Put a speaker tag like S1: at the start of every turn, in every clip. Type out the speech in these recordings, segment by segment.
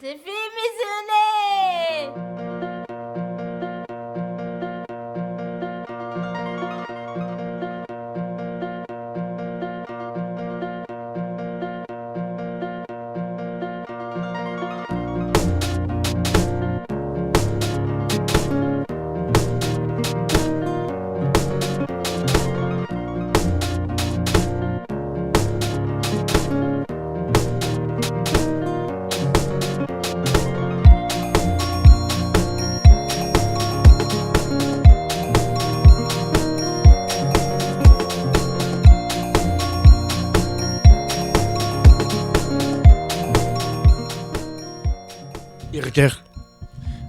S1: Défémissionné.
S2: Directeur.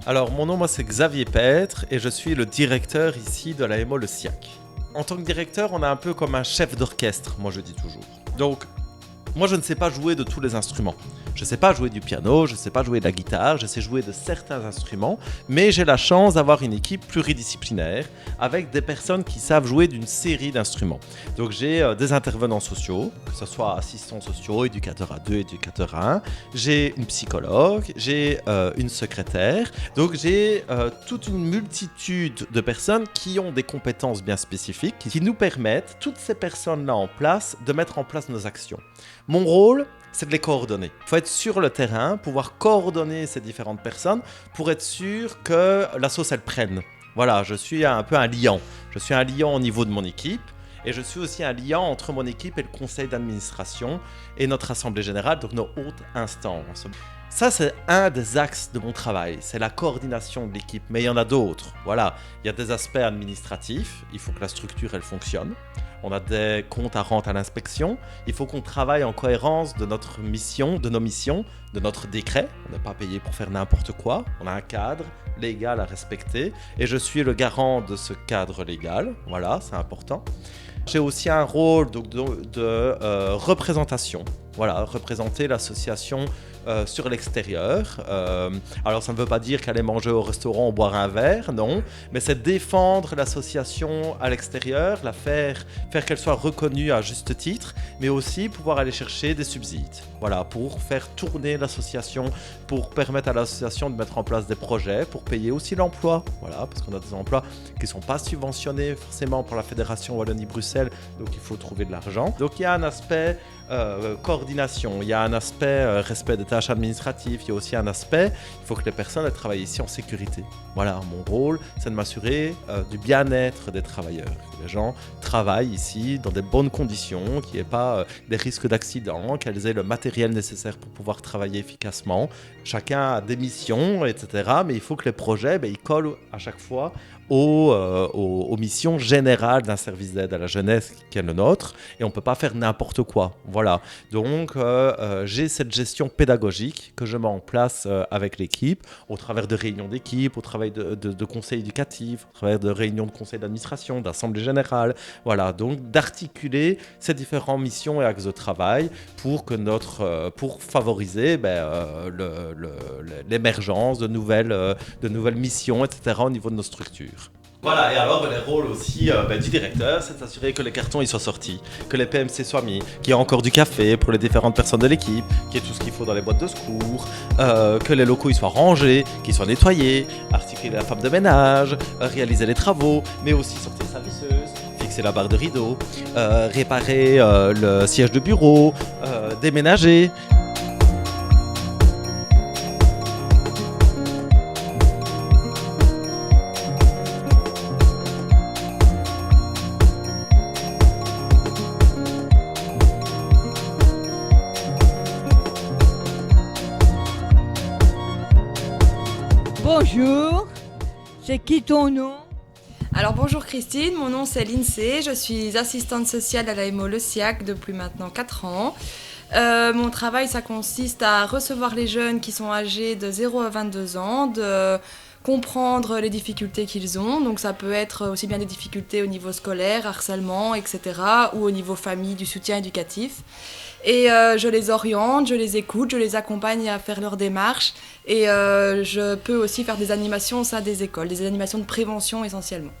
S3: Alors, mon nom, moi, c'est Xavier Pêtre et je suis le directeur ici de la MO Le SIAC. En tant que directeur, on est un peu comme un chef d'orchestre, moi je dis toujours. Donc, moi je ne sais pas jouer de tous les instruments. Je ne sais pas jouer du piano, je ne sais pas jouer de la guitare, je sais jouer de certains instruments, mais j'ai la chance d'avoir une équipe pluridisciplinaire avec des personnes qui savent jouer d'une série d'instruments. Donc j'ai des intervenants sociaux, que ce soit assistants sociaux, éducateurs à 2, éducateurs à 1, j'ai une psychologue, j'ai une secrétaire, donc j'ai toute une multitude de personnes qui ont des compétences bien spécifiques, qui nous permettent, toutes ces personnes-là en place, de mettre en place nos actions. Mon rôle, c'est de les coordonner. Il faut être sur le terrain, pouvoir coordonner ces différentes personnes pour être sûr que la sauce, elle prenne. Voilà, je suis un peu un liant. Je suis un liant au niveau de mon équipe et je suis aussi un liant entre mon équipe et le conseil d'administration et notre assemblée générale, donc nos hautes instances. Ça, c'est un des axes de mon travail, c'est la coordination de l'équipe, mais il y en a d'autres. Voilà, il y a des aspects administratifs, il faut que la structure, elle fonctionne. On a des comptes à rendre à l'inspection. Il faut qu'on travaille en cohérence de notre mission, de nos missions, de notre décret. On n'est pas payé pour faire n'importe quoi. On a un cadre légal à respecter. Et je suis le garant de ce cadre légal. Voilà, c'est important. J'ai aussi un rôle donc, de représentation. Voilà, représenter l'association sur l'extérieur. Alors ça ne veut pas dire qu'aller manger au restaurant ou boire un verre, non, mais c'est défendre l'association à l'extérieur, la faire qu'elle soit reconnue à juste titre, mais aussi pouvoir aller chercher des subsides. Voilà, pour faire tourner l'association, pour permettre à l'association de mettre en place des projets, pour payer aussi l'emploi. Voilà, parce qu'on a des emplois qui ne sont pas subventionnés forcément pour la Fédération Wallonie-Bruxelles, donc il faut trouver de l'argent. Donc il y a un aspect coordination, il y a un aspect respect des tâches administratives, il y a aussi un aspect, il faut que les personnes elles travaillent ici en sécurité. Voilà, mon rôle, c'est de m'assurer du bien-être des travailleurs. Que les gens travaillent ici dans des bonnes conditions, qu'il n'y ait pas des risques d'accident, qu'elles aient le matériel nécessaire pour pouvoir travailler efficacement. Chacun a des missions, etc. Mais il faut que les projets, ils collent à chaque fois aux missions générales d'un service d'aide à la jeunesse qui est le nôtre, et on ne peut pas faire n'importe quoi. Voilà. Donc, j'ai cette gestion pédagogique que je mets en place avec l'équipe, au travers de réunions d'équipe, au travers de conseils éducatifs, au travers de réunions de conseils d'administration, d'assemblée générale. Voilà. Donc, d'articuler ces différentes missions et axes de travail pour favoriser l'émergence de nouvelles missions, etc. au niveau de nos structures. Voilà, et alors les rôles aussi du directeur, c'est de s'assurer que les cartons ils soient sortis, que les PMC soient mis, qu'il y ait encore du café pour les différentes personnes de l'équipe, qu'il y ait tout ce qu'il faut dans les boîtes de secours, que les locaux ils soient rangés, qu'ils soient nettoyés, articuler la femme de ménage, réaliser les travaux, mais aussi sortir sa visseuse, fixer la barre de rideau, réparer le siège de bureau, déménager.
S4: Bonjour, c'est qui ton nom?
S5: Alors bonjour Christine, mon nom c'est Lindsay, je suis assistante sociale à la MO Le SIAC depuis maintenant 4 ans. Mon travail ça consiste à recevoir les jeunes qui sont âgés de 0 à 22 ans, de comprendre les difficultés qu'ils ont, donc ça peut être aussi bien des difficultés au niveau scolaire, harcèlement, etc. ou au niveau famille, du soutien éducatif. Et je les oriente, je les écoute, je les accompagne à faire leurs démarches. Et je peux aussi faire des animations au sein des écoles, des animations de prévention essentiellement.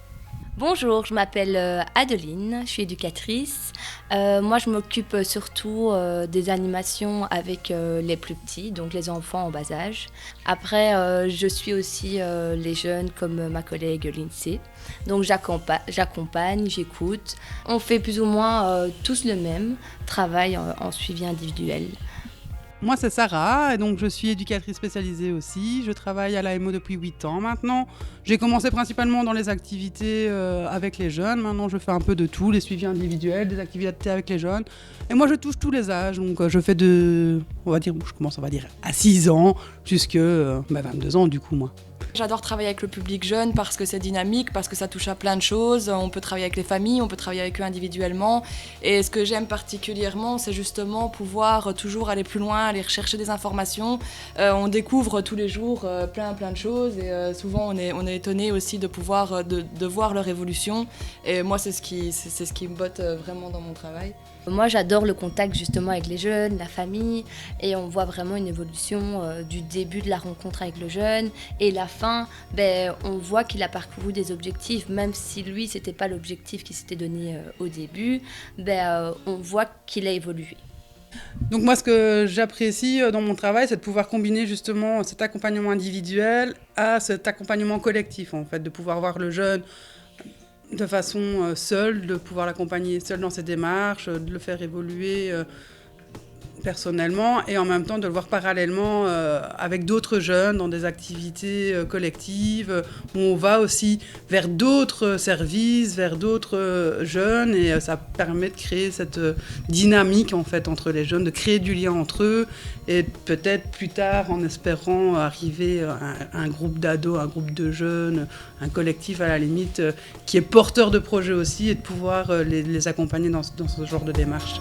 S1: Bonjour, je m'appelle Adeline, je suis éducatrice. Moi, je m'occupe surtout des animations avec les plus petits, donc les enfants en bas âge. Après, je suis aussi les jeunes comme ma collègue Lindsay. Donc j'accompagne, j'écoute. On fait plus ou moins tous le même travail en suivi individuel.
S2: Moi, c'est Sarah, et donc je suis éducatrice spécialisée aussi. Je travaille à l'AMO depuis 8 ans maintenant. J'ai commencé principalement dans les activités avec les jeunes. Maintenant, je fais un peu de tout, les suivis individuels, des activités avec les jeunes. Et moi, je touche tous les âges. Donc, je fais je commence, à 6 ans jusqu'à 22 ans, du coup, moi.
S5: J'adore travailler avec le public jeune parce que c'est dynamique, parce que ça touche à plein de choses. On peut travailler avec les familles, on peut travailler avec eux individuellement. Et ce que j'aime particulièrement, c'est justement pouvoir toujours aller plus loin, aller rechercher des informations. On découvre tous les jours plein de choses et souvent on est étonné aussi de pouvoir de voir leur évolution. Et moi, c'est ce qui me botte vraiment dans mon travail.
S1: Moi, j'adore le contact justement avec les jeunes, la famille, et on voit vraiment une évolution du début de la rencontre avec le jeune et la fin. On voit qu'il a parcouru des objectifs, même si lui, c'était pas l'objectif qu'il s'était donné au début. On voit qu'il a évolué.
S2: Donc moi, ce que j'apprécie dans mon travail, c'est de pouvoir combiner justement cet accompagnement individuel à cet accompagnement collectif, en fait, de pouvoir voir le jeune de façon seule, de pouvoir l'accompagner seul dans ses démarches, de le faire évoluer personnellement et en même temps de le voir parallèlement avec d'autres jeunes dans des activités collectives où on va aussi vers d'autres services, vers d'autres jeunes et ça permet de créer cette dynamique en fait entre les jeunes, de créer du lien entre eux et peut-être plus tard en espérant arriver à un groupe d'ados, un groupe de jeunes, un collectif à la limite qui est porteur de projets aussi et de pouvoir les accompagner dans ce genre de démarche.